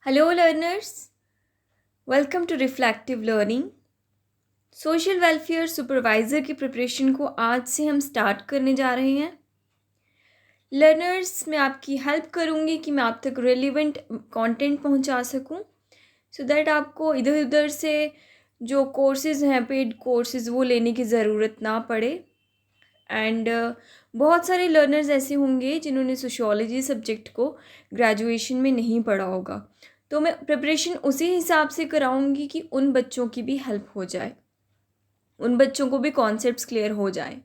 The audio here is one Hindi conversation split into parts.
Hello, learners. Welcome to Reflective Learning. Social welfare supervisor की प्रिपरेशन को आज से हम स्टार्ट करने जा रहे हैं। लर्नर्स, मैं आपकी हेल्प करूँगी कि मैं आप तक रेलिवेंट कंटेंट पहुँचा सकूँ सो दैट आपको इधर उधर से जो कोर्सेज़ हैं, पेड कोर्सेज़, वो लेने की ज़रूरत ना पड़े। एंड बहुत सारे लर्नर्स ऐसे होंगे जिन्होंने सोशियोलॉजी सब्जेक्ट को ग्रेजुएशन में नहीं पढ़ा होगा, तो मैं प्रिपरेशन उसी हिसाब से कराऊंगी कि उन बच्चों की भी हेल्प हो जाए, उन बच्चों को भी कॉन्सेप्ट्स क्लियर हो जाए।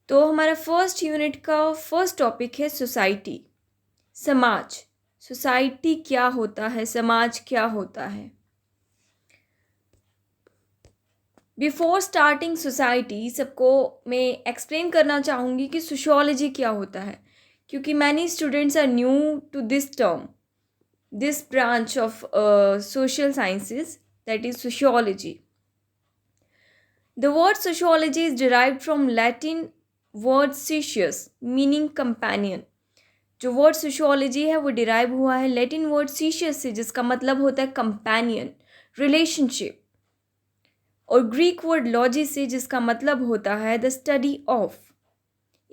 तो हमारा फर्स्ट यूनिट का फर्स्ट टॉपिक है सोसाइटी, समाज। सोसाइटी क्या होता है, समाज क्या होता है। बिफोर स्टार्टिंग सोसाइटी, सबको मैं एक्सप्लेन करना चाहूँगी कि सोशियोलॉजी क्या होता है, क्योंकि many students are new to this term, this branch of social sciences, that is sociology. The word sociology is derived from Latin word socius, meaning companion. जो word sociology है वो derive हुआ है Latin word socius से, जिसका मतलब होता है companion, relationship, और Greek word logi से, जिसका मतलब होता है the study of.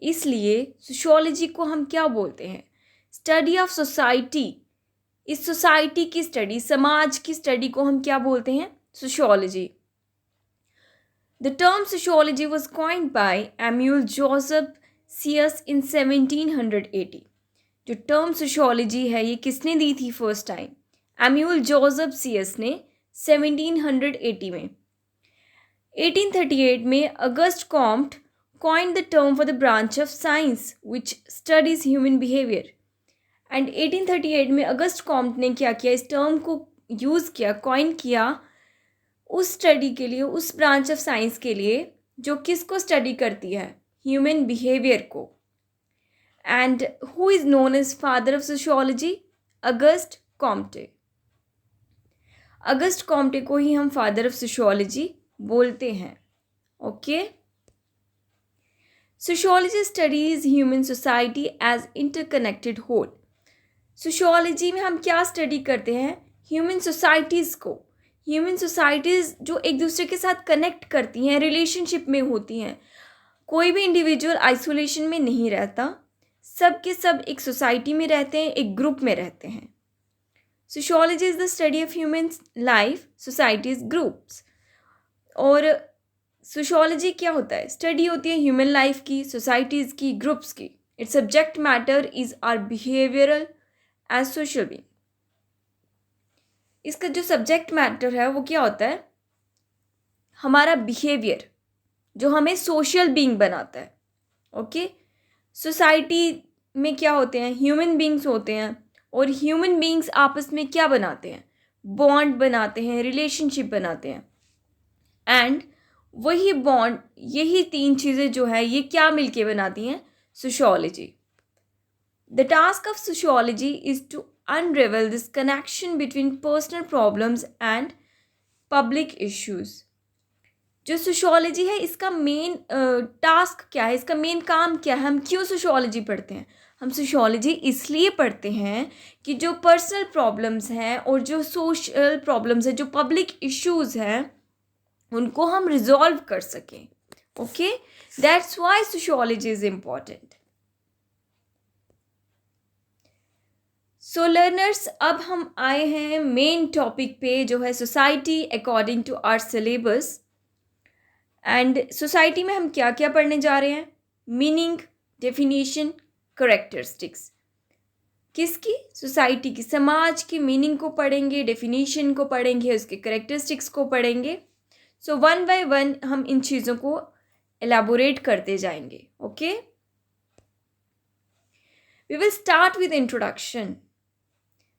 इसलिए sociology को हम क्या बोलते हैं? Study of society. इस सोसाइटी की स्टडी, समाज की स्टडी को हम क्या बोलते हैं? Sociology. The term sociology was coined by Emmanuel Joseph Sieyes in 1780। जो टर्म सोशियोलॉजी है ये किसने दी थी first time? Emmanuel Joseph Sieyes ने 1780 में। 1838 में August Comte coined the term for the branch of science which studies human behavior. And 1838 में अगस्त कॉम्ट ने क्या किया? इस टर्म को यूज़ किया, कॉइन किया उस स्टडी के लिए, उस ब्रांच ऑफ साइंस के लिए जो किसको स्टडी करती है? ह्यूमन बिहेवियर को। And who is known as father of sociology? Auguste Comte. Auguste Comte को ही हम फादर ऑफ सोशियोलॉजी बोलते हैं। Okay. Sociology studies human society as interconnected whole. Sociology में हम क्या स्टडी करते हैं? ह्यूमन सोसाइटीज़ को। ह्यूमन सोसाइटीज़ जो एक दूसरे के साथ कनेक्ट करती हैं, रिलेशनशिप में होती हैं। कोई भी इंडिविजुअल आइसोलेशन में नहीं रहता, सब के सब एक सोसाइटी में रहते हैं, एक ग्रुप में रहते हैं। Sociology is the study of human life, societies, groups. और सोशियोलॉजी क्या होता है? स्टडी होती है ह्यूमन लाइफ की, सोसाइटीज़ की, ग्रुप्स की। Its subject matter is are behavioural as social being. इसका जो सब्जेक्ट मैटर है वो क्या होता है? हमारा बिहेवियर, जो हमें सोशल बीइंग बनाता है। ओके। सोसाइटी में क्या होते हैं? ह्यूमन बीइंग्स होते हैं, और ह्यूमन बीइंग्स आपस में क्या बनाते हैं? बॉन्ड बनाते हैं, रिलेशनशिप बनाते हैं। एंड वही बॉन्ड, यही तीन चीज़ें जो है ये क्या मिलके बनाती हैं? Sociology. The task of sociology is to unravel this connection between personal problems and public issues. जो सोशियोलॉजी है इसका मेन टास्क क्या है, इसका मेन काम क्या है? हम क्यों सोशियोलॉजी पढ़ते हैं? हम सोशियोलॉजी इसलिए पढ़ते हैं कि जो पर्सनल प्रॉब्लम्स हैं और जो सोशल प्रॉब्लम्स हैं, जो पब्लिक इश्यूज हैं, उनको हम रिजॉल्व कर सकें। Okay, that's why sociology is important. So learners, अब हम आए हैं मेन टॉपिक पे, जो है society according to our syllabus. And society में हम क्या क्या पढ़ने जा रहे हैं? Meaning, definition, characteristics. किसकी? सोसाइटी की, समाज की मीनिंग को पढ़ेंगे, डेफिनेशन को पढ़ेंगे, उसके करेक्टरिस्टिक्स को पढ़ेंगे। सो वन बाय वन हम इन चीज़ों को एलैबोरेट करते जाएंगे। Okay, we will start with introduction.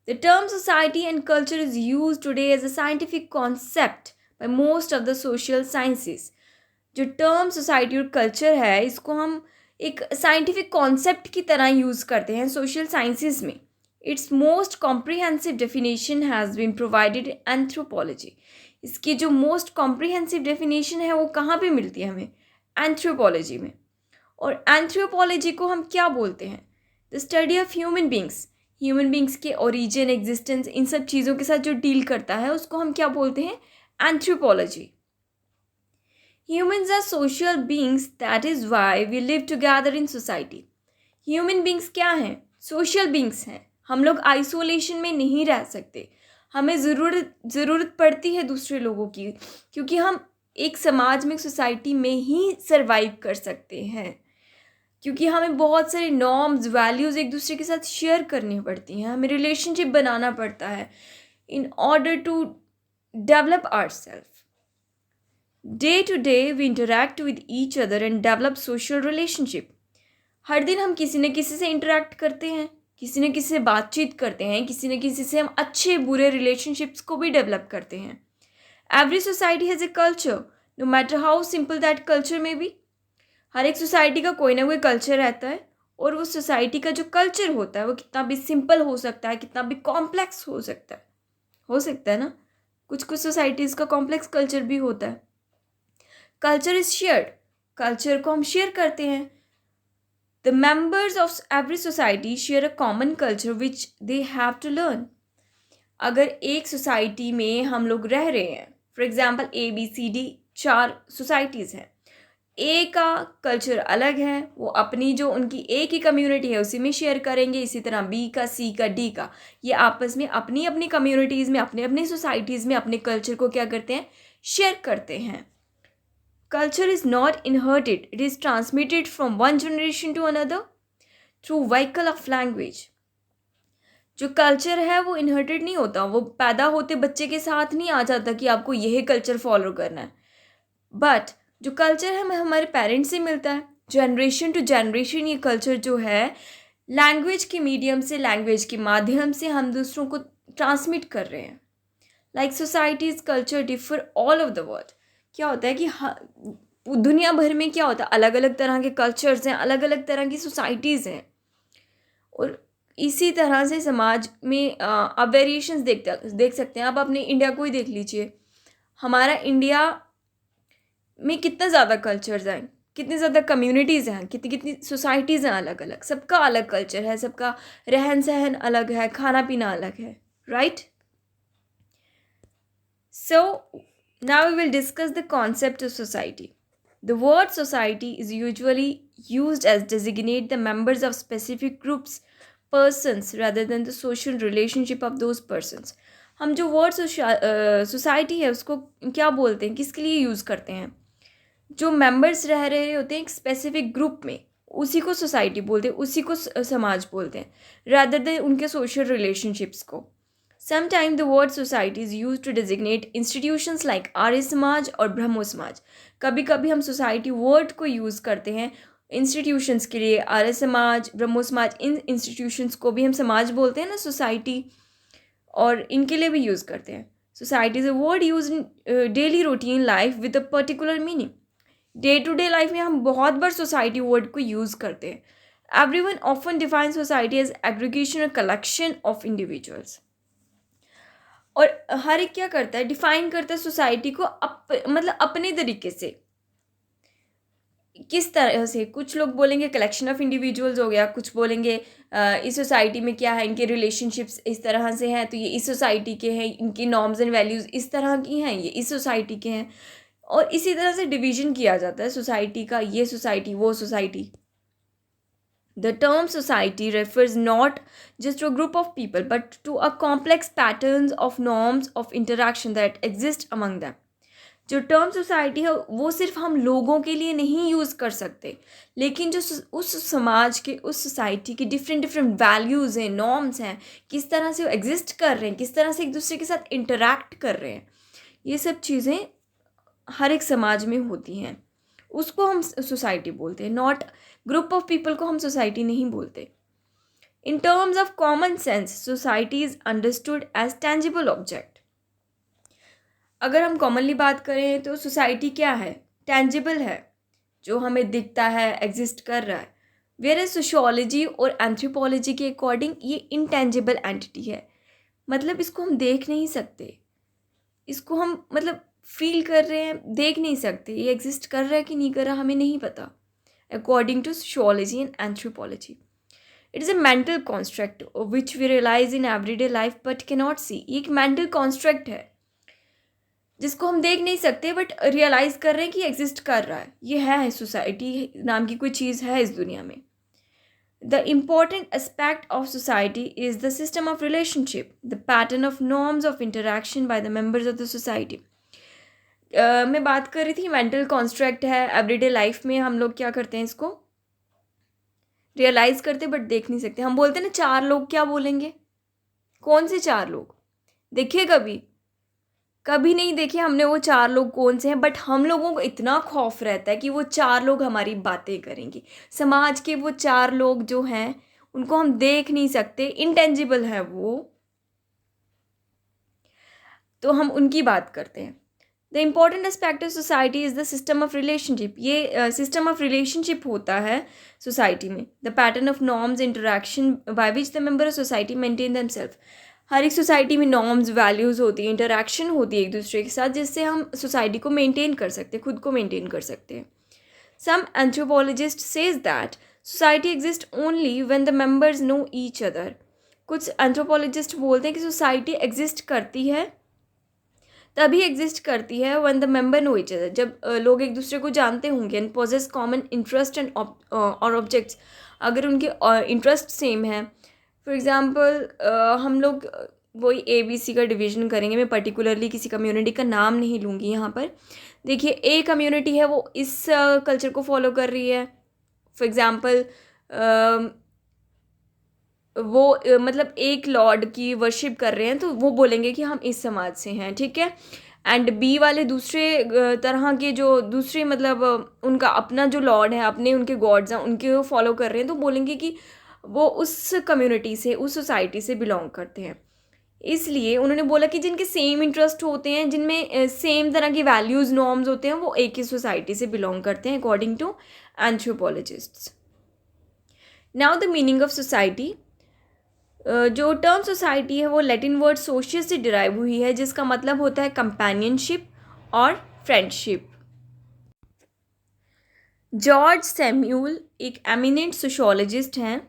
The term society and culture is used today as a scientific concept by most of the social sciences. जो टर्म सोसाइटी और कल्चर है, इसको हम एक साइंटिफिक कॉन्सेप्ट की तरह यूज़ करते हैं सोशल साइंसेज में. Its most comprehensive definition has been provided in anthropology. इसकी जो मोस्ट कॉम्प्रिहेंसिव डेफिनेशन है वो कहाँ पे मिलती है हमें? एंथ्रोपोलॉजी में. और एंथ्रोपोलॉजी को हम क्या बोलते हैं? The study of human beings. Human beings के ओरिजिन, एग्जिस्टेंस, इन सब चीज़ों के साथ जो डील करता है उसको हम क्या बोलते हैं? Anthropology. Humans are social beings, that is why we live together in society. Human beings क्या हैं? सोशल बींग्स हैं. हम लोग आइसोलेशन में नहीं रह सकते. हमें ज़रूरत पड़ती है दूसरे लोगों की, क्योंकि हम एक समाज में, सोसाइटी में ही सर्वाइव कर सकते हैं. क्योंकि हमें बहुत सारे नॉर्म्स, वैल्यूज़ एक दूसरे के साथ शेयर करनी पड़ती हैं. हमें रिलेशनशिप बनाना पड़ता है in order to develop ourself. Day to day we interact with each other and develop social relationship. हर दिन हम किसी न किसी से इंटरैक्ट करते हैं, किसी न किसी से बातचीत करते हैं, किसी न किसी से हम अच्छे बुरे रिलेशनशिप्स को भी डेवलप करते हैं. Every society has a culture, no matter how simple that culture may be. हर एक सोसाइटी का कोई ना कोई कल्चर रहता है, और वो सोसाइटी का जो कल्चर होता है वो कितना भी सिंपल हो सकता है, कितना भी कॉम्प्लेक्स हो सकता है ना. कुछ कुछ सोसाइटीज़ का कॉम्प्लेक्स कल्चर भी होता है. Culture is shared. कल्चर को हम शेयर करते हैं. The members of every society share a common culture which they have to learn. अगर एक सोसाइटी में हम लोग रह रहे हैं, फॉर एग्जाम्पल ABCD 4 सोसाइटीज़ हैं. ए का कल्चर अलग है, वो अपनी जो उनकी ए की कम्युनिटी है उसी में शेयर करेंगे. इसी तरह बी का, सी का, डी का, ये आपस में अपनी अपनी कम्युनिटीज़ में, अपने अपने सोसाइटीज़ में अपने कल्चर को क्या करते हैं? शेयर करते हैं. Culture is not inherited, it is transmitted from one generation to another through vehicle of language. जो कल्चर है वो इनहर्टेड नहीं होता, वो पैदा होते बच्चे के साथ नहीं आ जाता कि आपको यही कल्चर फॉलो करना है. बट जो कल्चर है हमें हमारे पेरेंट्स से मिलता है. जनरेशन टू जनरेशन ये कल्चर जो है लैंग्वेज के मीडियम से, लैंग्वेज के माध्यम से हम दूसरों को ट्रांसमिट कर रहे हैं. Like societies culture differ all over the world. क्या होता है कि दुनिया भर में क्या होता है, अलग अलग तरह के कल्चर्स हैं, अलग अलग तरह की सोसाइटीज़ हैं. और इसी तरह से समाज में आप वेरिएशंस देख सकते हैं. आप अपने इंडिया को ही देख लीजिए. हमारा इंडिया में कितना ज़्यादा कल्चर्स हैं, कितनी ज़्यादा कम्युनिटीज़ हैं, कितनी कितनी सोसाइटीज़ हैं अलग अलग. सबका अलग कल्चर है, सबका रहन सहन अलग है, खाना पीना अलग है. Right. So now we will discuss the concept of society. The word society is usually used as designate the members of specific groups, persons rather than the social relationship of those persons. हम जो वर्ड सोसाइटी है उसको क्या बोलते हैं, किसके लिए यूज़ करते हैं? जो मेंबर्स रह रहे होते हैं एक स्पेसिफिक ग्रुप में, उसी को सोसाइटी बोलते हैं, उसी को समाज बोलते हैं, रादर देन उनके सोशल रिलेशनशिप्स को. Sometime the word society is use to designate institutions like Arya Samaj और ब्रह्मो समाज. कभी कभी हम सोसाइटी वर्ड को यूज़ करते हैं इंस्टीट्यूशंस के लिए. आर्य समाज, ब्रह्मो समाज, इन इंस्टीट्यूशंस को भी हम समाज बोलते हैं ना, सोसाइटी, और इनके लिए भी यूज़ करते हैं. Society is a word use in daily routine life with a particular meaning. Day to day life में हम बहुत बार सोसाइटी वर्ड को यूज़ करते हैं. Everyone often define society as aggregation और कलेक्शन ऑफ इंडिविजुअल्स. और हर एक क्या करता है, डिफाइन करता है सोसाइटी को मतलब अपने तरीके से. किस तरह से? कुछ लोग बोलेंगे कलेक्शन ऑफ इंडिविजुअल्स हो गया, कुछ बोलेंगे इस सोसाइटी में क्या है, इनके रिलेशनशिप्स इस तरह से हैं तो ये इस सोसाइटी के हैं, इनकी नॉर्म्स एंड वैल्यूज़ इस तरह की हैं, ये इस सोसाइटी के हैं. और इसी तरह से डिवीजन किया जाता है सोसाइटी का, ये सोसाइटी, वो society. The term society refers not just to a group of people but to a complex patterns of norms of interaction that exist among them. जो टर्म सोसाइटी है वो सिर्फ हम लोगों के लिए नहीं यूज़ कर सकते, लेकिन जो उस समाज के, उस सोसाइटी की डिफरेंट वैल्यूज़ हैं, नॉर्म्स हैं, किस तरह से वो एग्जिस्ट कर रहे हैं, किस तरह से एक दूसरे के साथ इंटरैक्ट कर रहे हैं, ये सब चीज़ें हर एक समाज में होती हैं, उसको हम सोसाइटी बोलते हैं. नॉट ग्रुप ऑफ पीपल को हम सोसाइटी नहीं बोलते. In terms of common sense society is understood as tangible object. अगर हम कॉमनली बात करें तो सोसाइटी क्या है? टेंजिबल है, जो हमें दिखता है, एग्जिस्ट कर रहा है. वेयर सोशियोलॉजी और एंथ्रोपोलॉजी के अकॉर्डिंग ये इनटेंजिबल एंटिटी है. मतलब इसको हम देख नहीं सकते, इसको हम मतलब फील कर रहे हैं, देख नहीं सकते. ये एग्जिस्ट कर रहा है कि नहीं कर रहा हमें नहीं पता, according to sociology and anthropology. It is a mental construct which we realise in everyday life but के नॉट सी। ये एक मेंटल कॉन्स्ट्रक्ट है जिसको हम देख नहीं सकते बट रियलाइज़ कर रहे हैं कि एग्जिस्ट कर रहा है। ये है सोसाइटी नाम की कोई चीज़ है इस दुनिया में। The important aspect of society is the system of relationship, the pattern of norms of interaction by the members of the society. मैं बात कर रही थी मेंटल कॉन्स्ट्रक्ट है। एवरीडे लाइफ में हम लोग क्या करते हैं, इसको रियलाइज करते बट देख नहीं सकते। हम बोलते हैं ना चार लोग, क्या बोलेंगे? कौन से चार लोग देखे? कभी कभी नहीं देखे हमने वो चार लोग कौन से हैं, बट हम लोगों को इतना खौफ रहता है कि वो चार लोग हमारी बातें करेंगे। समाज के वो चार लोग जो हैं उनको हम देख नहीं सकते, इनटेंजिबल है वो, तो हम उनकी बात करते हैं। The important aspect of society is the system of relationship. ये सिस्टम ऑफ रिलेशनशिप होता है सोसाइटी में। The pattern of norms interaction by which the member of society maintain themself. हर एक सोसाइटी में नॉर्म्स वैल्यूज़ होती है, इंटरेक्शन होती है एक दूसरे के साथ, जिससे हम सोसाइटी को मेंटेन कर सकते हैं, खुद को मेंटेन कर सकते हैं। Some anthropologist says that society exist only when the members know each other. कुछ एंथ्रोपोलॉजिस्ट बोलते हैं कि सोसाइटी एग्जिस्ट करती है, तभी एग्जिस्ट करती है when the member know each other, जब लोग एक दूसरे को जानते होंगे, and possess common interest and और ऑब्जेक्ट्स। अगर उनके इंटरेस्ट सेम है, फॉर एग्ज़ाम्पल हम लोग वही ABC का डिवीज़न करेंगे। मैं पर्टिकुलरली किसी कम्युनिटी का नाम नहीं लूँगी यहाँ पर। देखिए, ए कम्युनिटी है, वो इस कल्चर को फॉलो कर रही है। फॉर एग्ज़ाम्पल वो मतलब एक लॉर्ड की वर्शिप कर रहे हैं, तो वो बोलेंगे कि हम इस समाज से हैं, ठीक है। एंड बी वाले दूसरे तरह के जो दूसरे मतलब उनका अपना जो लॉर्ड है, अपने उनके गॉड्स हैं, उनके वो फॉलो कर रहे हैं, तो बोलेंगे कि वो उस कम्युनिटी से, उस सोसाइटी से बिलोंग करते हैं। इसलिए उन्होंने बोला कि जिनके सेम इंटरेस्ट होते हैं, जिनमें सेम तरह की वैल्यूज़ नॉर्म्स होते हैं, वो एक ही सोसाइटी से बिलोंग करते हैं according to anthropologists. Now the meaning of society. जो टर्म सोसाइटी है वो लैटिन वर्ड सोशियस से डिराइव हुई है, जिसका मतलब होता है कंपेनियनशिप और फ्रेंडशिप। जॉर्ज सैम्यूल एक एमिनेंट सोशियोलॉजिस्ट हैं।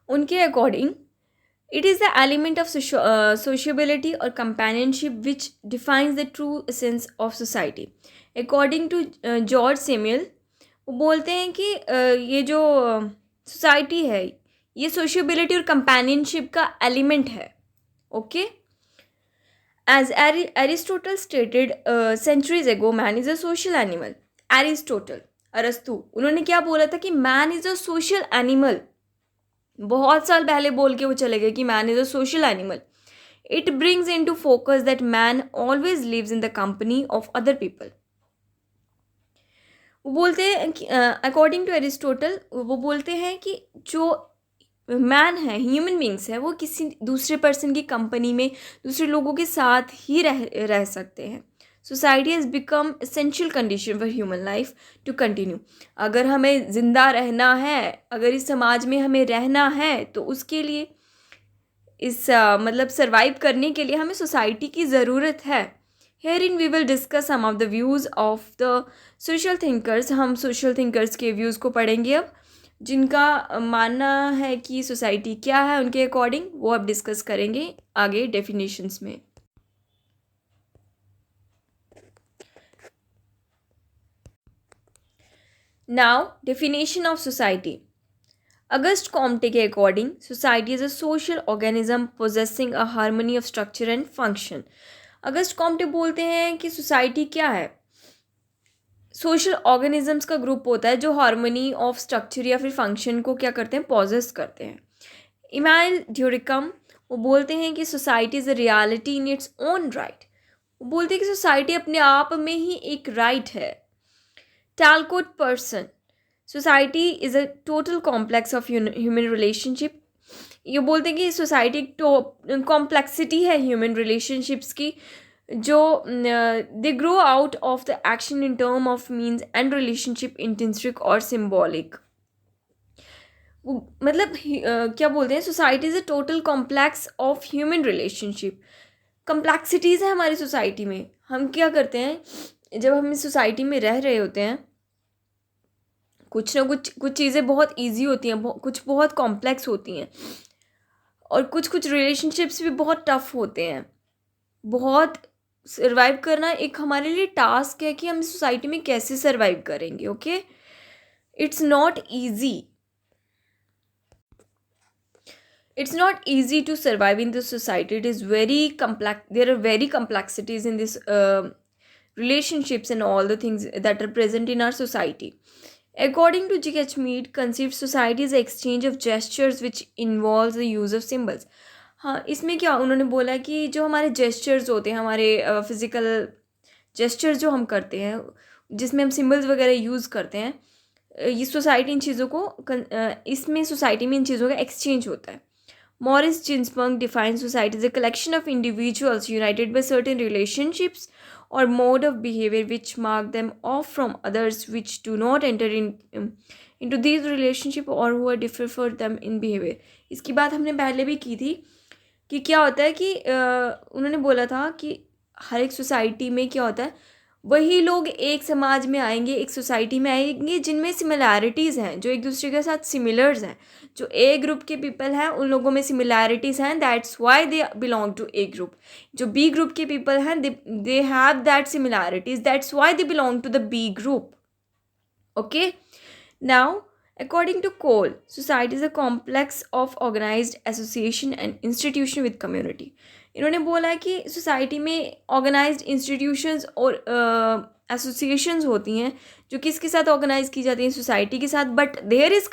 उनके according it is the element of sociability और companionship which defines the true essence of society. According to George Samuel, वो बोलते हैं कि ये जो सोसाइटी है ये सोशियबिलिटी और कंपेनियनशिप का एलिमेंट है। Okay, as Aristotle stated centuries ago, man is a social animal. Aristotle, अरस्तु, उन्होंने क्या बोला था कि man is a social animal. बहुत साल पहले बोल के वो चले गए कि man is a social animal. It brings into focus that man always lives in the company of other people. वो बोलते हैं कि अकॉर्डिंग टू एरिस्टोटल, वो बोलते हैं कि जो मैन है, ह्यूमन बींग्स है, वो किसी दूसरे पर्सन की कंपनी में दूसरे लोगों के साथ ही रह सकते हैं। Society has become essential condition for human life to continue. अगर हमें ज़िंदा रहना है, अगर इस समाज में हमें रहना है, तो उसके लिए इस मतलब सर्वाइव करने के लिए हमें सोसाइटी की ज़रूरत है। Herein we will discuss some of the views of the social thinkers. हम सोशल थिंकर्स के व्यूज़ को पढ़ेंगे अब, जिनका मानना है कि सोसाइटी क्या है उनके अकॉर्डिंग, वो अब डिस्कस करेंगे आगे डेफिनेशंस में। Now definition of society. August Comte के according society is a social organism possessing a harmony of structure and function. August Comte बोलते हैं कि सोसाइटी क्या है? सोशल ऑर्गेनिजम्स का ग्रुप होता है जो हार्मनी ऑफ स्ट्रक्चर या फिर फंक्शन को क्या करते हैं, पॉजेस करते हैं। इमाइल ड्यूरिकम, वो बोलते हैं कि society is a reality in its own right. वो बोलते हैं कि सोसाइटी अपने आप में ही एक राइट है। Talcott Parson, society is a total complex of human relationship. ये बोलते हैं कि सोसाइटी एक कॉम्प्लेक्सिटी है ह्यूमन रिलेशनशिप्स की, जो they grow out of the action in term of means and relationship intrinsic और सिम्बॉलिक। मतलब क्या बोलते हैं, society is a total complex of human relationship. Complexities है हमारी सोसाइटी में। हम क्या करते हैं जब हम इस सोसाइटी में रह रहे होते हैं, कुछ ना कुछ चीज़ें बहुत ईजी होती हैं, कुछ बहुत कॉम्प्लेक्स होती हैं, और कुछ रिलेशनशिप्स भी बहुत टफ होते हैं। बहुत सर्वाइव करना एक हमारे लिए टास्क है कि हम सोसाइटी में कैसे सर्वाइव करेंगे। Okay, it's not easy, it's not easy to survive in this society. It is very complex. There are very complexities in this relationships and all the things that are present in our society. According to G.H. Mead, conceived society is an exchange of gestures which involves the use of symbols. हाँ, इसमें क्या उन्होंने बोला कि जो हमारे जेस्चर्स होते हैं, हमारे फिज़िकल जेस्चर्स जो हम करते हैं, जिसमें हम सिम्बल्स वगैरह यूज़ करते हैं, ये सोसाइटी इन चीज़ों को इसमें सोसाइटी में इन चीज़ों का एक्सचेंज होता है. Maurice Ginsburg defines society as a collection of individuals united by certain relationships or mode of behavior which mark them off from others which do not enter into these relationships or who are different for them in behavior. इसकी बात हमने पहले भी की थी कि क्या होता है कि उन्होंने बोला था कि हर एक सोसाइटी में क्या होता है, वही लोग एक समाज में आएंगे, एक सोसाइटी में आएंगे जिनमें सिमिलैरिटीज़ हैं, जो एक दूसरे के साथ सिमिलर्स हैं. जो ए ग्रुप के पीपल हैं उन लोगों में सिमिलैरिटीज़ हैं, that's why they belong to a group. जो बी ग्रुप के पीपल हैं they have that similarities, that's why they belong to the B group. Okay, now according to Cole, society is a complex of organized association and institution with community. इन्होंने बोला है कि सोसाइटी में ऑर्गेनाइज्ड इंस्टीट्यूशंस और एसोसिएशंस होती हैं जो किसके साथ ऑर्गेनाइज की जाती हैं, सोसाइटी के साथ. But there is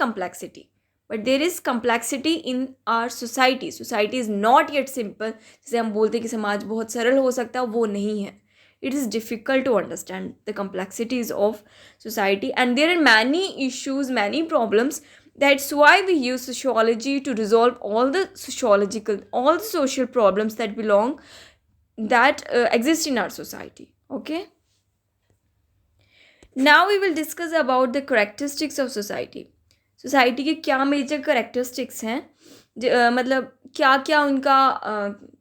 complexity in our society. Society is not yet simple. जैसे हम बोलते हैं कि समाज बहुत सरल हो सकता है, वो नहीं है. It is difficult to understand the complexities of society, and there are many issues, many problems. That's why we use sociology to resolve all the social problems that exist in our society. Okay. Now we will discuss about the characteristics of society. Society के क्या major characteristics हैं, मतलब क्या क्या उनका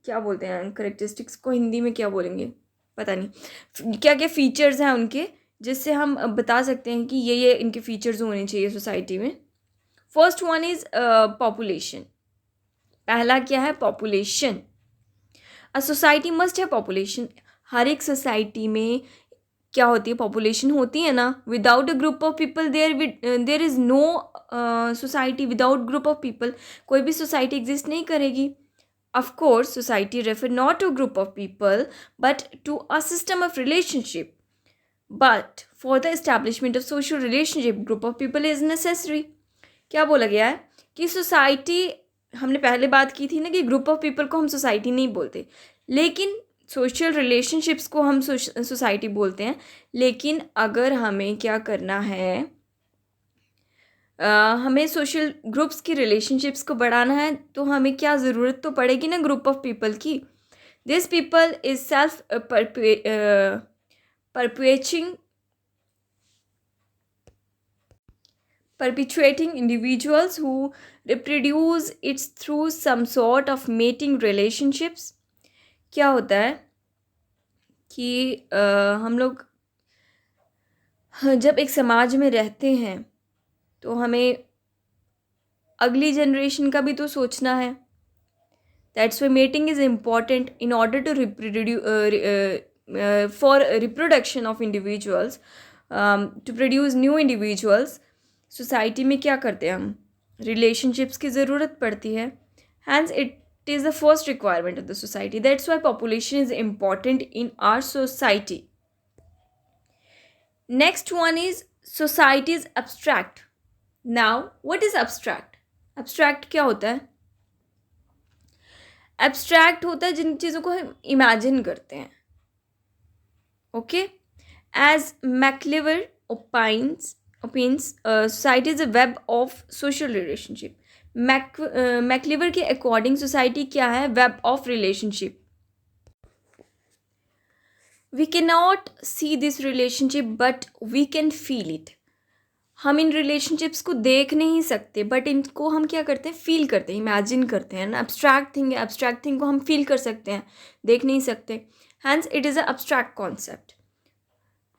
क्या बोलते हैं characteristics को हिंदी में क्या बोलेंगे पता नहीं, क्या क्या फीचर्स हैं उनके, जिससे हम बता सकते हैं कि ये इनके फीचर्स होने चाहिए सोसाइटी में. First one is population. पहला क्या है? पॉपुलेशन. अ सोसाइटी मस्ट है पॉपुलेशन. हर एक सोसाइटी में क्या होती है? पॉपुलेशन होती है ना. Without a group of people there is no society. Without group of people कोई भी सोसाइटी एग्जिस्ट नहीं करेगी. Of course, society refer not to a group of people, but to a system of relationship. But for the establishment of social relationship, group of people is necessary. क्या बोला गया है कि सोसाइटी, हमने पहले बात की थी ना कि ग्रुप ऑफ पीपल को हम सोसाइटी नहीं बोलते, लेकिन सोशल रिलेशनशिप्स को हम सोसाइटी बोलते हैं. लेकिन अगर हमें क्या करना है, हमें सोशल ग्रुप्स की रिलेशनशिप्स को बढ़ाना है, तो हमें क्या ज़रूरत तो पड़ेगी ना ग्रुप ऑफ पीपल की. This people is self perpetuating individuals who reproduce it through some sort of mating relationships. क्या होता है कि हम लोग जब एक समाज में रहते हैं तो हमें अगली जनरेशन का भी तो सोचना है. That's why mating is important in order to for reproduction of individuals, to produce new individuals. Society में क्या करते हैं हम? रिलेशनशिप्स की ज़रूरत पड़ती है. Hence it is the first requirement of the society. That's why population is important in our society. Next one is society is abstract. Now what is abstract? Abstract क्या होता है? एब्स्ट्रैक्ट होता है जिन चीज़ों को हम इमेजिन करते हैं. Okay, as MacIver opines society is a web of social relationship. MacIver के अकॉर्डिंग सोसाइटी क्या है? Web of relationship. We can not see this relationship but we can feel it. हम इन रिलेशनशिप्स को देख नहीं सकते, बट इनको हम क्या करते हैं? फील करते हैं, इमेजिन करते हैं ना. एब्स्ट्रैक्ट थिंग है, एब्स्ट्रैक्ट थिंग को हम फील कर सकते हैं, देख नहीं सकते. Hence it is a abstract concept.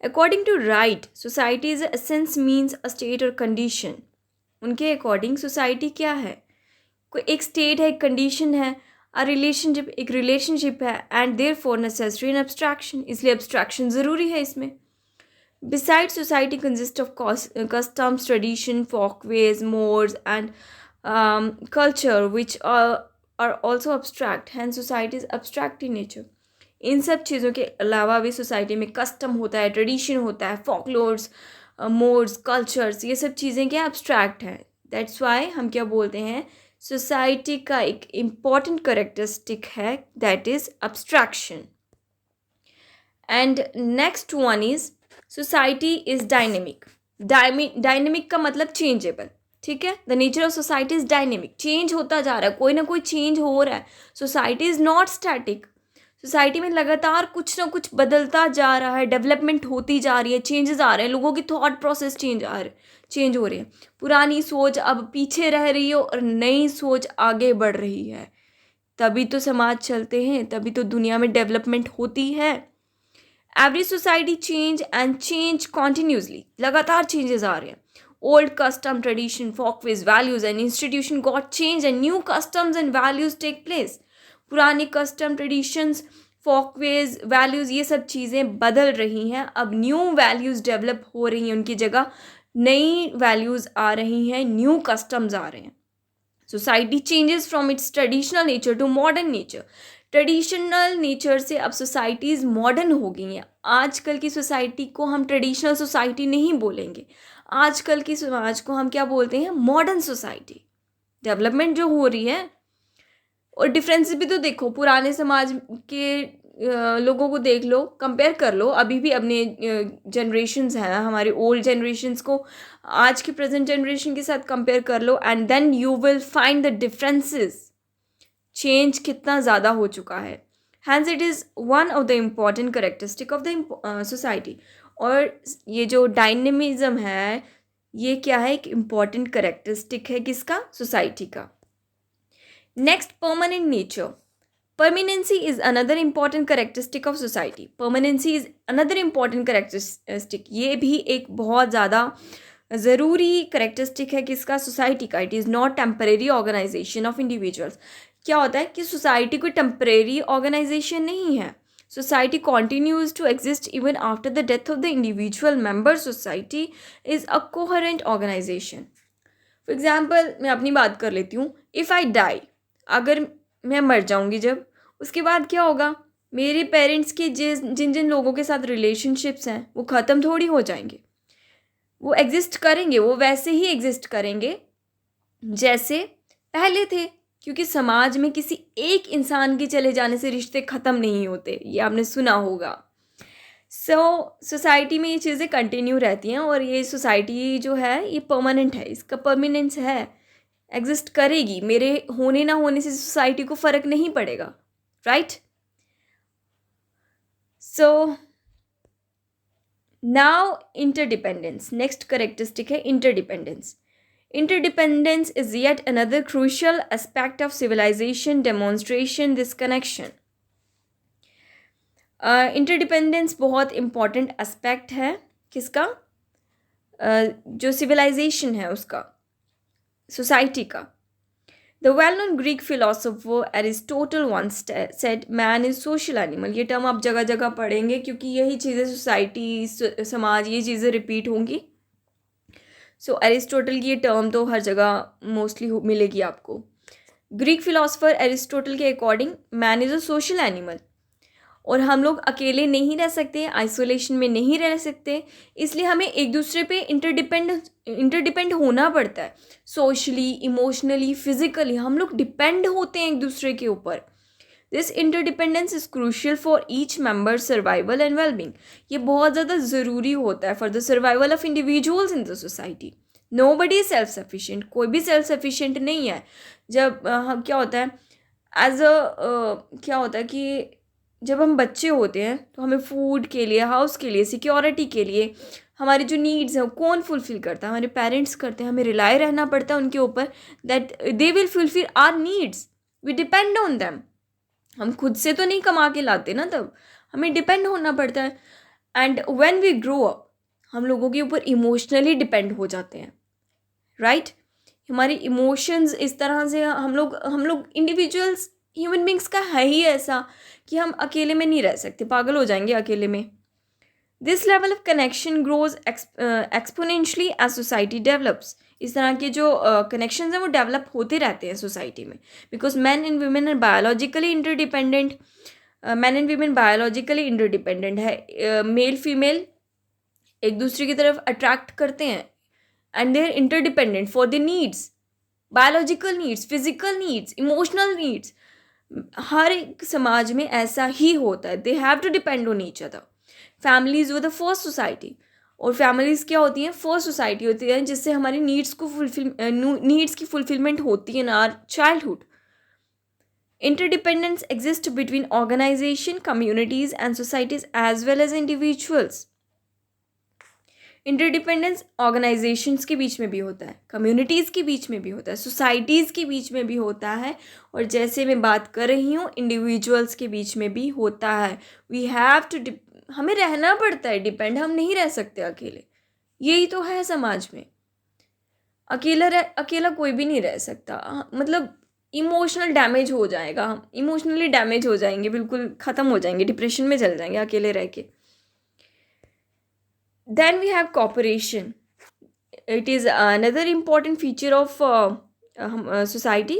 According to Wright, society is essence means a state और कंडीशन। उनके अकॉर्डिंग सोसाइटी क्या है? कोई एक स्टेट है, एक कंडीशन है, अ रिलेशनशिप एक रिलेशनशिप है, and therefore necessary an abstraction, इसलिए एब्स्ट्रैक्शन ज़रूरी है इसमें। Besides, society consists of customs, tradition, folkways, modes, and culture, which are also abstract. Hence, society is abstract in nature. इन सब चीज़ों के अलावा भी सोसाइटी में कस्टम होता है, ट्रेडिशन होता है, फोकलोर्स, मोड्स, कल्चर्स, ये सब चीज़ें क्या एब्स्ट्रैक्ट हैं। दैट्स वाई हम क्या बोलते हैं, सोसाइटी का एक इम्पॉर्टेंट करेक्टरिस्टिक है, that is abstraction. And next one is society is dynamic. Dynamic का मतलब चेंजेबल, ठीक है। The nature of society is dynamic, change होता जा रहा है, कोई ना कोई चेंज हो रहा है। Society is not static, society में लगातार कुछ ना कुछ बदलता जा रहा है, डेवलपमेंट होती जा रही है, चेंजेस आ रहे हैं, लोगों की थॉट प्रोसेस चेंज हो रही है। पुरानी सोच अब पीछे रह रही है और नई सोच आगे बढ़ रही है। तभी तो समाज चलते हैं, तभी तो दुनिया में डेवलपमेंट होती है। एवरी सोसाइटी चेंज कॉन्टिन्यूसली, लगातार चेंजेस आ रहे हैं। Old custom, tradition, folkways, values and institution got changed and new customs and values take place. पुराने कस्टम, ट्रेडिशंस, folkways, values, ये सब चीज़ें बदल रही हैं। अब न्यू वैल्यूज़ डेवलप हो रही हैं, उनकी जगह नई वैल्यूज़ आ रही हैं, न्यू कस्टम्स आ रहे हैं। Society changes from its traditional nature to modern nature. Traditional nature से अब सोसाइटीज़ मॉडर्न हो गई हैं। आजकल की सोसाइटी को हम ट्रेडिशनल सोसाइटी नहीं बोलेंगे, आजकल की समाज को हम क्या बोलते हैं, मॉडर्न सोसाइटी। डेवलपमेंट जो हो रही है, और डिफरेंस भी तो देखो, पुराने समाज के लोगों को देख लो, कंपेयर कर लो, अभी भी अपने जनरेशन्स हैं, हमारे ओल्ड जनरेशन्स को आज की प्रेजेंट जनरेशन के साथ कंपेयर कर लो, and then you will find the differences. Change कितना ज़्यादा हो चुका है। Hence it is one of the important characteristic of the society. और ये जो डायनेमिज्म है, ये क्या है, एक इम्पॉर्टेंट करेक्टरिस्टिक है किसका, सोसाइटी का। Next, permanent nature. Permanency is another important characteristic of society. Permanency is another important characteristic, ये भी एक बहुत ज़्यादा ज़रूरी करेक्टरिस्टिक है किसका, सोसाइटी का। It is not temporary organisation of individuals. क्या होता है कि सोसाइटी कोई टेम्परेरी ऑर्गेनाइजेशन नहीं है। Society continues to exist even after the death of the individual member. Society is a coherent organisation. For example, मैं अपनी बात कर लेती हूँ। इफ़ आई डाई, अगर मैं मर जाऊँगी, जब उसके बाद क्या होगा, मेरे पेरेंट्स के जिन जिन लोगों के साथ रिलेशनशिप्स हैं वो ख़त्म थोड़ी हो जाएंगे, वो एग्जिस्ट करेंगे, वो वैसे ही एग्जिस्ट करेंगे जैसे पहले थे। क्योंकि समाज में किसी एक इंसान के चले जाने से रिश्ते ख़त्म नहीं होते, ये आपने सुना होगा। सोसाइटी में ये चीज़ें कंटिन्यू रहती हैं, और ये सोसाइटी जो है ये परमानेंट है, इसका परमानेंस है, एग्जिस्ट करेगी। मेरे होने ना होने से सोसाइटी को फ़र्क नहीं पड़ेगा, right. So now interdependence, next characteristic है interdependence. Interdependence is yet another crucial aspect of civilization, demonstration this connection. Interdependence बहुत important aspect है किसका, जो civilization है उसका, society का। The well-known Greek philosopher Aristotle once said, "Man is social animal." ये टर्म आप जगह जगह पढ़ेंगे, क्योंकि यही चीज़ें सोसाइटी, समाज, ये चीज़ें रिपीट होंगी। सो एरिस्टोटल की ये टर्म तो हर जगह मोस्टली मिलेगी आपको। ग्रीक फिलोसोफर एरिस्टोटल के according man is a social animal, और हम लोग अकेले नहीं रह सकते, आइसोलेशन में नहीं रह सकते, इसलिए हमें एक दूसरे पे इंटरडिपेंड होना पड़ता है। सोशली, इमोशनली, फिजिकली हम लोग डिपेंड होते हैं एक दूसरे के ऊपर। This interdependence is crucial for each member survival and wellbeing. ये बहुत ज़्यादा ज़रूरी होता है for the survival of individuals in the society. Nobody is self sufficient, कोई भी सेल्फ सफिशिएंट नहीं है। जब क्या होता है, क्या होता है कि जब हम बच्चे होते हैं तो हमें फूड के लिए, हाउस के लिए, सिक्योरिटी के लिए हमारी जो नीड्स हैं वो कौन फुलफ़िल करता है, हमारे पेरेंट्स करते हैं। हमें रिलाई रहना पड़ता है उनके ऊपर, that they will fulfil our needs, we depend on them. हम खुद से तो नहीं कमा के लाते ना, तब हमें डिपेंड होना पड़ता है। And when we grow up हम लोगों के ऊपर इमोशनली डिपेंड हो जाते हैं, राइट? हमारी इमोशंस इस तरह से हम लोग इंडिविजुअल्स ह्यूमन बींग्स का है ही ऐसा कि हम अकेले में नहीं रह सकते, पागल हो जाएंगे अकेले में. This level of connection grows exponentially as society develops. इस तरह के जो कनेक्शंस हैं वो डेवलप होते रहते हैं सोसाइटी में, because man and women are biologically interdependent. Man and women biologically interdependent है. मेल फीमेल एक दूसरे की तरफ अट्रैक्ट करते हैं and they are interdependent for the needs, biological needs, physical needs, emotional needs. हर एक समाज में ऐसा ही होता है. They have to depend on each other. Families were the first society. और फैमिलीज क्या होती हैं? फर्स्ट सोसाइटी होती है जिससे हमारी नीड्स की फुलफिलमेंट होती है in our childhood. Interdependence exists between organization, communities and societies as well as individuals. Interdependence organisations के बीच में भी होता है, कम्युनिटीज़ के बीच में भी होता है, सोसाइटीज़ के बीच में भी होता है, और जैसे मैं बात कर रही हूँ इंडिविजुअल्स के बीच में भी होता है. वी हैव टू, हमें रहना पड़ता है डिपेंड, हम नहीं रह सकते अकेले. यही तो है समाज में. अकेला कोई भी नहीं रह सकता. मतलब इमोशनल डैमेज हो जाएगा, हम इमोशनली डैमेज हो जाएंगे, बिल्कुल ख़त्म हो जाएंगे, डिप्रेशन में चल जाएंगे अकेले रह के. Then we have cooperation. It is another important feature of society.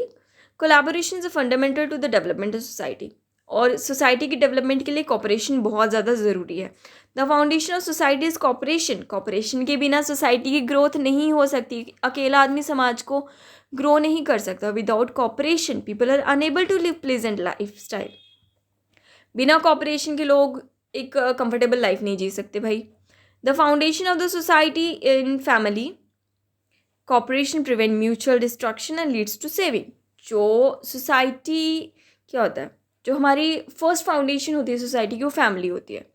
Collaboration is fundamental to the development of society. और सोसाइटी की डेवलपमेंट के लिए कॉपरेशन बहुत ज़्यादा ज़रूरी है. The foundation of society is cooperation. Cooperation के बिना सोसाइटी की ग्रोथ नहीं हो सकती. अकेला आदमी समाज को ग्रो नहीं कर सकता. Without cooperation people are unable to live pleasant lifestyle. बिना कॉपरेशन के लोग एक कंफर्टेबल लाइफ नहीं जी सकते भाई. The foundation of the society in family. Cooperation prevent mutual destruction and leads to saving. जो सोसाइटी क्या होता है, जो हमारी फर्स्ट फाउंडेशन होती है सोसाइटी की, वो फैमिली होती है.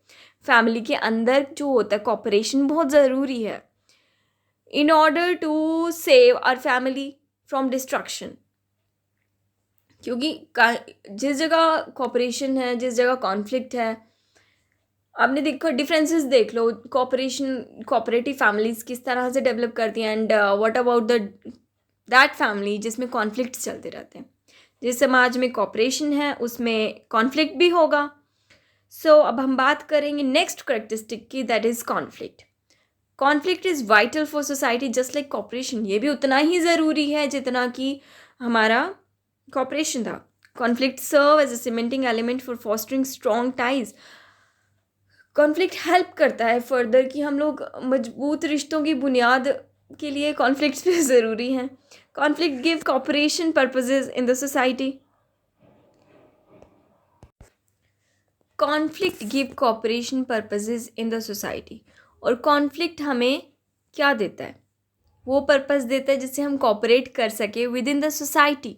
फैमिली के अंदर जो होता है कॉपरेशन बहुत ज़रूरी है in order to save our family from destruction. क्योंकि जिस जगह कॉपरेशन है, जिस जगह कॉन्फ्लिक्ट है, आपने देखो डिफरेंसेस देख लो. कोऑपरेटिव फैमिलीज किस तरह से डेवलप करती हैं, and what about that family जिसमें कॉन्फ्लिक्ट चलते रहते हैं. जिस समाज में कॉपरेशन है उसमें कॉन्फ्लिक्ट भी होगा. सो अब हम बात करेंगे नेक्स्ट करेक्टरिस्टिक की, that is conflict. Conflict is vital for society just like cooperation. ये भी उतना ही ज़रूरी है जितना कि हमारा कॉपरेशन था. Conflict serve as a cementing element for fostering strong ties. Conflict help करता है फर्दर कि हम लोग मजबूत रिश्तों की बुनियाद के लिए कॉन्फ्लिक्ट्स भी ज़रूरी हैं. Conflict give cooperation purposes in the society. Conflict give cooperation purposes in the society. और कॉन्फ्लिक्ट हमें क्या देता है? वो पर्पस देता है जिससे हम कॉपरेट कर सके within the society.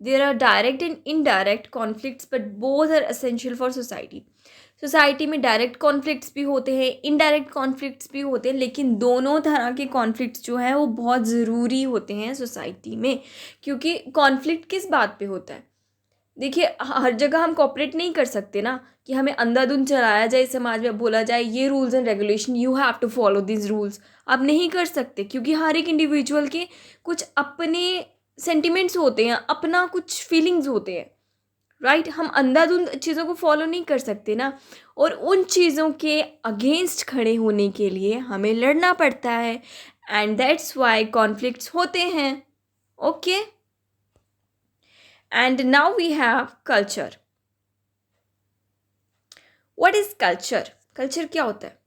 There are direct and indirect conflicts but both are essential for society. Society में डायरेक्ट कॉन्फ्लिक्ट्स भी होते हैं, इनडायरेक्ट कॉन्फ्लिक्ट्स भी होते हैं, लेकिन दोनों तरह के कॉन्फ्लिक्ट्स जो हैं वो बहुत ज़रूरी होते हैं सोसाइटी में. क्योंकि कॉन्फ्लिक्ट किस बात पे होता है? देखिए, हर जगह हम कॉपरेट नहीं कर सकते ना, कि हमें अंधाधुंध चलाया जाए समाज में, बोला जाए ये rules and regulation, you have to follow this rules. आप नहीं कर सकते क्योंकि हर एक इंडिविजुअल के कुछ अपने सेंटिमेंट्स होते हैं, अपना कुछ फीलिंग्स होते हैं, राइट? हम अंधाधुंध चीज़ों को फॉलो नहीं कर सकते ना. और उन चीज़ों के अगेंस्ट खड़े होने के लिए हमें लड़ना पड़ता है, एंड दैट्स वाई कॉन्फ्लिक्ट्स होते हैं. Okay, and now we have culture. What is culture? Culture क्या होता है?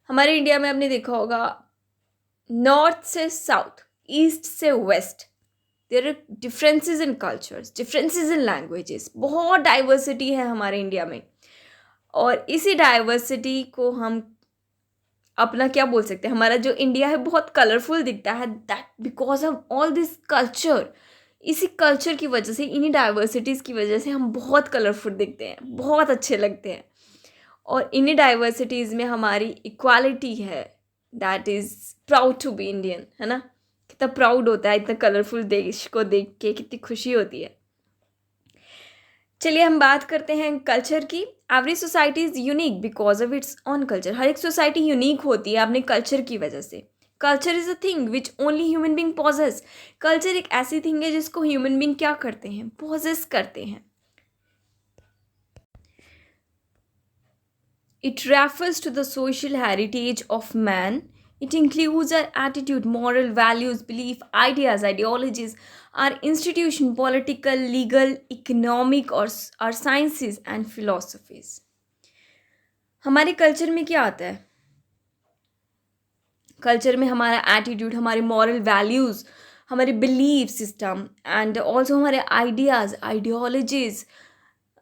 हमारे इंडिया में आपने देखा होगा, नॉर्थ से साउथ, ईस्ट से west, there are differences in cultures, differences in languages. बहुत डाइवर्सिटी है हमारे इंडिया में, और इसी डाइवर्सिटी को हम अपना क्या बोल सकते हैं, हमारा जो इंडिया है बहुत कलरफुल दिखता है. That because of all this culture. इसी कल्चर की वजह से, इन्हीं डाइवर्सिटीज़ की वजह से हम बहुत कलरफुल दिखते हैं, बहुत अच्छे लगते हैं. और इन्हीं डाइवर्सिटीज़ में हमारी इक्वालिटी है. That is proud to be Indian, है ना? कितना प्राउड होता है इतना कलरफुल देश को देख के, कितनी खुशी होती है. चलिए हम बात करते हैं कल्चर की. Every society is unique because of its own culture. हर एक सोसाइटी यूनिक होती है अपने कल्चर की वजह से. Culture is a thing which only human being possess. Culture एक ऐसी थिंग है जिसको ह्यूमन बींग क्या करते हैं, पॉजेस करते हैं. It refers to the social heritage of man. It includes our attitude, moral values, belief, ideas, ideologies, our institution, political, legal, economic, or our sciences and philosophies. हमारे कल्चर में क्या आता है? कल्चर में हमारा एटीट्यूड, हमारे मॉरल वैल्यूज़, हमारे बिलीफ सिस्टम एंड ऑल्सो हमारे आइडियाज़, आइडियोलॉजीज़,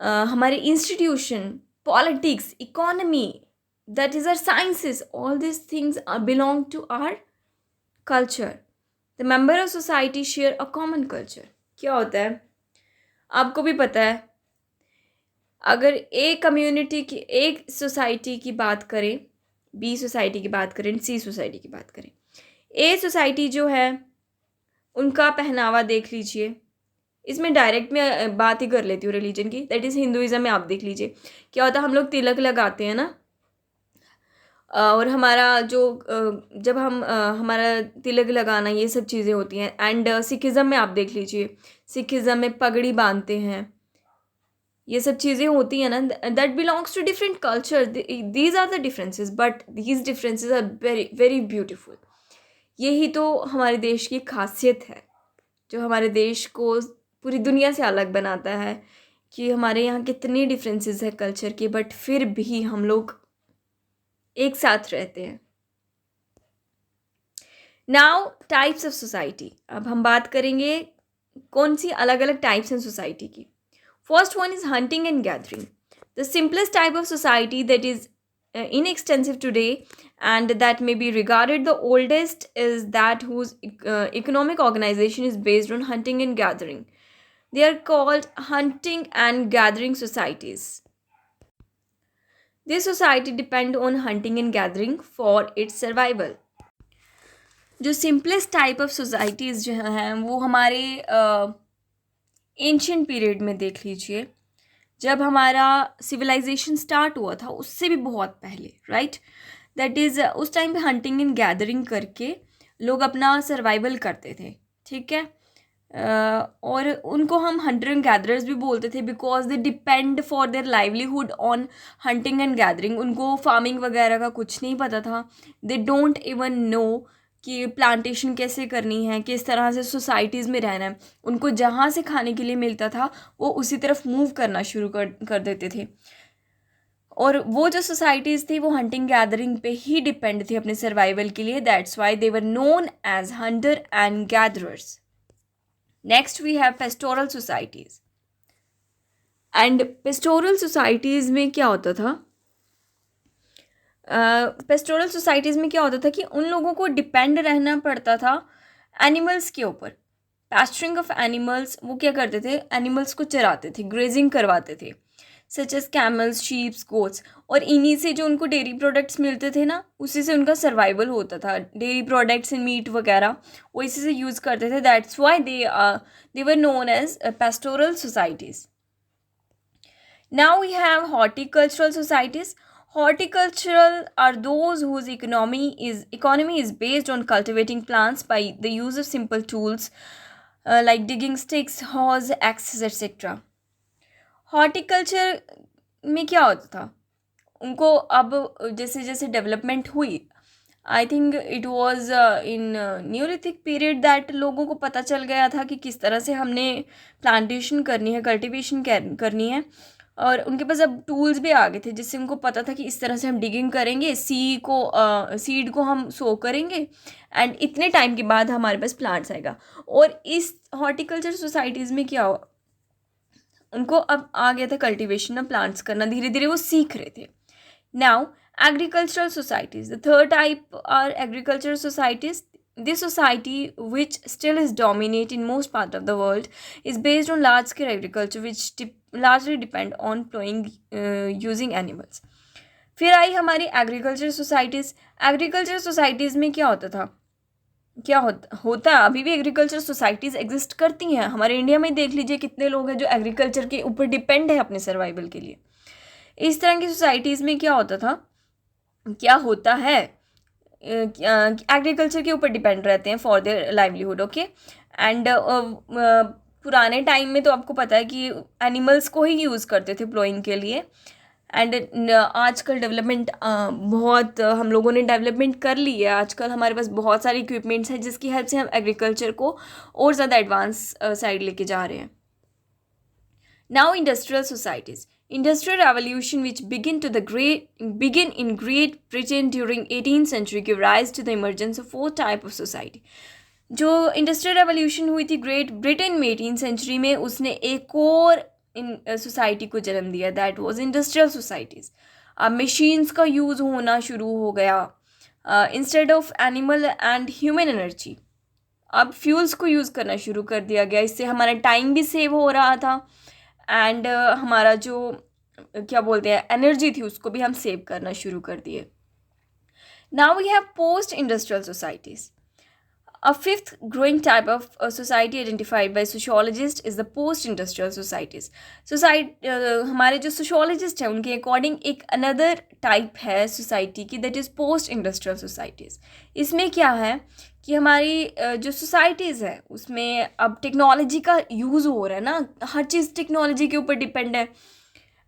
हमारे institution, politics, economy, that is our sciences, all these things belong to our culture. The member of society share a common culture. क्या होता है आपको भी पता है. अगर एक कम्युनिटी की, एक सोसाइटी की बात करें, बी सोसाइटी की बात करें, सी सोसाइटी की बात करें, ए सोसाइटी जो है उनका पहनावा देख लीजिए. इसमें डायरेक्ट मैं बात ही कर लेती हूँ रिलीजन की. दैट इज़ हिंदुइज़म में आप देख लीजिए क्या होता है. हम लोग तिलक लगाते हैं ना, और हमारा जो जब हम हमारा तिलक लगाना, ये सब चीज़ें होती हैं. एंड सिखिज़म में आप देख लीजिए, सिखिज़म में पगड़ी बांधते हैं, ये सब चीज़ें होती हैं ना. That belongs to different culture. These are the differences, but these differences are very very beautiful. यही तो हमारे देश की खासियत है, जो हमारे देश को पूरी दुनिया से अलग बनाता है, कि हमारे यहाँ कितनी डिफरेंसेस है कल्चर के, बट फिर भी हम लोग एक साथ रहते हैं. Now types of society. अब हम बात करेंगे कौन सी अलग अलग टाइप्स हैं सोसाइटी की. First one is hunting and gathering. The simplest type of society that is inextensive today and that may be regarded the oldest is that whose economic organization is based on hunting and gathering. They are called hunting and gathering societies. This society depend on hunting and gathering for its survival. जो सिंपलेस्ट टाइप ऑफ सोसाइटीज़ जो हैं वो हमारे एंशियंट पीरियड में देख लीजिए, जब हमारा सिविलाइजेशन स्टार्ट हुआ था उससे भी बहुत पहले, राइट. दैट इज़ उस टाइम पे हंटिंग एंड गैदरिंग करके लोग अपना सर्वाइवल करते थे, ठीक है. और उनको हम हंटर एंड गैदरर्स भी बोलते थे because they depend for their livelihood on hunting and gathering. उनको फार्मिंग वगैरह का कुछ नहीं पता था. दे डोंट इवन नो कि प्लांटेशन कैसे करनी है, किस तरह से सोसाइटीज़ में रहना है. उनको जहाँ से खाने के लिए मिलता था वो उसी तरफ मूव करना शुरू कर देते थे. और वो जो सोसाइटीज़ थी वो हंटिंग गैदरिंग पे ही डिपेंड थी अपने सर्वाइवल के लिए. That's why they were known as hunter and gatherers. Next we have pastoral societies. And pastoral societies में क्या होता था, पेस्टोरल सोसाइटीज़ में क्या होता था कि उन लोगों को डिपेंड रहना पड़ता था एनिमल्स के ऊपर. पैस्चरिंग ऑफ एनिमल्स, वो क्या करते थे, एनिमल्स को चराते थे, ग्रेजिंग करवाते थे, such as camels, sheeps, goats. और इन्हीं से जो उनको डेयरी प्रोडक्ट्स मिलते थे ना, उसी से उनका सर्वाइवल होता था. डेयरी प्रोडक्ट्स एंड मीट वगैरह वो इसी से यूज़ करते थे. That's why they were known as pastoral societies. Now we have horticultural societies. Horticultural are those whose economy is based on cultivating plants by the use of simple tools like digging sticks, hoes, axes, etc. Horticulture में क्या होता था, उनको अब जैसे जैसे डेवलपमेंट हुई, I think it was in Neolithic period that लोगों को पता चल गया था कि किस तरह से हमने प्लांटेशन करनी है, कल्टीवेशन करनी है. और उनके पास अब टूल्स भी आ गए थे जिससे उनको पता था कि इस तरह से हम डिगिंग करेंगे, सीड को हम सो करेंगे एंड इतने टाइम के बाद हमारे पास प्लांट्स आएगा. और इस हॉर्टिकल्चर सोसाइटीज़ में क्या हुआ, उनको अब आ गया था कल्टीवेशन ऑफ प्लांट्स करना, धीरे धीरे वो सीख रहे थे. Now agricultural societies. The third type are agricultural societies. This society, which still is dominant in most part of the world, is based on large scale agriculture which largely depend on plowing using animals. फिर आई हमारी एग्रीकल्चर सोसाइटीज़. एग्रीकल्चर सोसाइटीज़ में क्या होता था, क्या होता है, अभी भी एग्रीकल्चर सोसाइटीज़ एग्जिस्ट करती हैं। हमारे इंडिया में देख लीजिए कितने लोग हैं जो एग्रीकल्चर के ऊपर डिपेंड है अपने सर्वाइवल के लिए। इस तरह की सोसाइटीज़ में क्या होता था, क्या होता है, एग्रीकल्चर के ऊपर डिपेंड रहते हैं for their livelihood. Okay, and पुराने टाइम में तो आपको पता है कि एनिमल्स को ही यूज़ करते थे प्लोइंग के लिए। एंड आजकल डेवलपमेंट बहुत हम लोगों ने डेवलपमेंट कर ली है। आजकल हमारे पास बहुत सारे इक्विपमेंट्स हैं जिसकी हेल्प से हम एग्रीकल्चर को और ज़्यादा एडवांस साइड लेके जा रहे हैं। Now industrial societies, industrial revolution which begin in Great Britain during 18th century give rise to the emergence of four type of society। जो इंडस्ट्रियल रेवोल्यूशन हुई थी ग्रेट ब्रिटेन में 18th सेंचुरी में, उसने एक और सोसाइटी को जन्म दिया, दैट वाज इंडस्ट्रियल सोसाइटीज़। अब मशीन्स का यूज़ होना शुरू हो गया, instead of animal and human energy अब फ्यूल्स को यूज़ करना शुरू कर दिया गया। इससे हमारा टाइम भी सेव हो रहा था एंड हमारा जो क्या बोलते हैं एनर्जी थी उसको भी हम सेव करना शुरू कर दिए। Now we have post industrial societies. A fifth growing type of society identified by sociologists is the post-industrial societies। हमारे जो sociologist हैं उनके अकॉर्डिंग एक another type है society की, that is post-industrial societies। इसमें क्या है कि हमारी जो societies है उसमें अब टेक्नोलॉजी का यूज़ हो रहा है ना, हर चीज़ टेक्नोलॉजी के ऊपर डिपेंड है।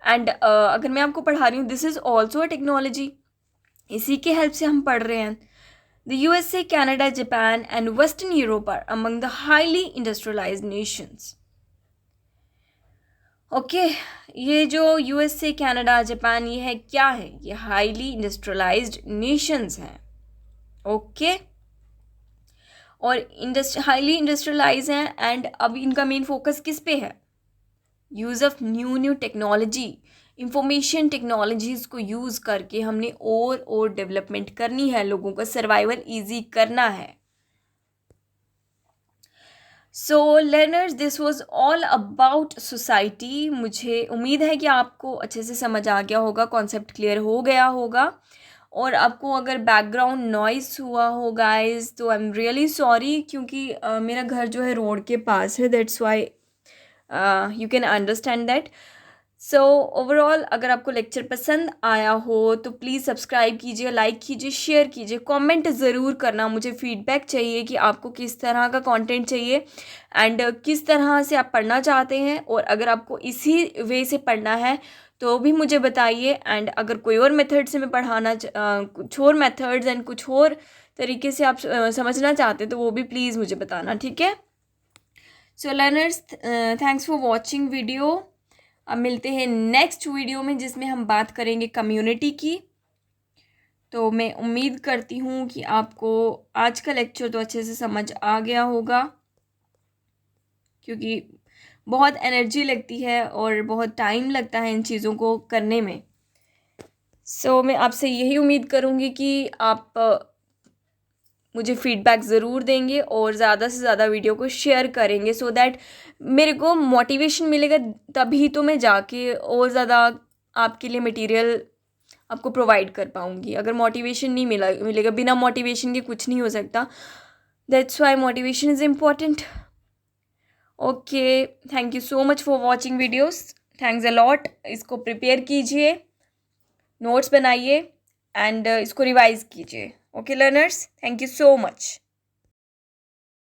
एंड अगर मैं आपको पढ़ा रही हूँ, this is also a technology, इसी के हेल्प से हम पढ़ रहे हैं। The USA, Canada, Japan, and Western Europe are among the highly industrialized nations। Okay, ये जो USA, कनाडा, जापान ये है क्या है, ये हाईली इंडस्ट्रियलाइज्ड नेशंस हैं। ओके, और हाईली इंडस्ट्रियलाइज हैं एंड अब इनका मेन फोकस किस पे है, use of new technology, information technologies को यूज़ करके हमने और डेवलपमेंट करनी है, लोगों का सर्वाइवल इजी करना है। सो learners, this was all about society. मुझे उम्मीद है कि आपको अच्छे से समझ आ गया होगा, कॉन्सेप्ट क्लियर हो गया होगा। और आपको अगर बैकग्राउंड नॉइस हुआ हो गाइस तो आई एम रियली सॉरी, क्योंकि मेरा घर जो है रोड के पास है, that's why you can understand that. So overall अगर आपको लेक्चर पसंद आया हो तो प्लीज़ सब्सक्राइब कीजिए, लाइक कीजिए, शेयर कीजिए, कमेंट ज़रूर करना। मुझे फीडबैक चाहिए कि आपको किस तरह का कंटेंट चाहिए एंड किस तरह से आप पढ़ना चाहते हैं, और अगर आपको इसी वे से पढ़ना है तो भी मुझे बताइए। एंड अगर कोई और मेथड से मैं पढ़ाना कुछ और मेथड्स एंड कुछ और तरीके से आप समझना चाहते हैं तो वो भी प्लीज़ मुझे बताना, ठीक है। सो learners, thanks for watching video. अब मिलते हैं नेक्स्ट वीडियो में जिसमें हम बात करेंगे कम्युनिटी की। तो मैं उम्मीद करती हूँ कि आपको आज का लेक्चर तो अच्छे से समझ आ गया होगा, क्योंकि बहुत एनर्जी लगती है और बहुत टाइम लगता है इन चीज़ों को करने में। सो मैं आपसे यही उम्मीद करूँगी कि आप मुझे फीडबैक ज़रूर देंगे और ज़्यादा से ज़्यादा वीडियो को शेयर करेंगे, सो दैट मेरे को मोटिवेशन मिलेगा, तभी तो मैं जाके और ज़्यादा आपके लिए मटेरियल आपको प्रोवाइड कर पाऊँगी। अगर मोटिवेशन नहीं मिलेगा, बिना मोटिवेशन के कुछ नहीं हो सकता। That's why motivation is important. Okay, thank you so much for watching videos, thanks a lot. इसको प्रिपेयर कीजिए, नोट्स बनाइए एंड इसको रिवाइज कीजिए। Okay learners, thank you so much.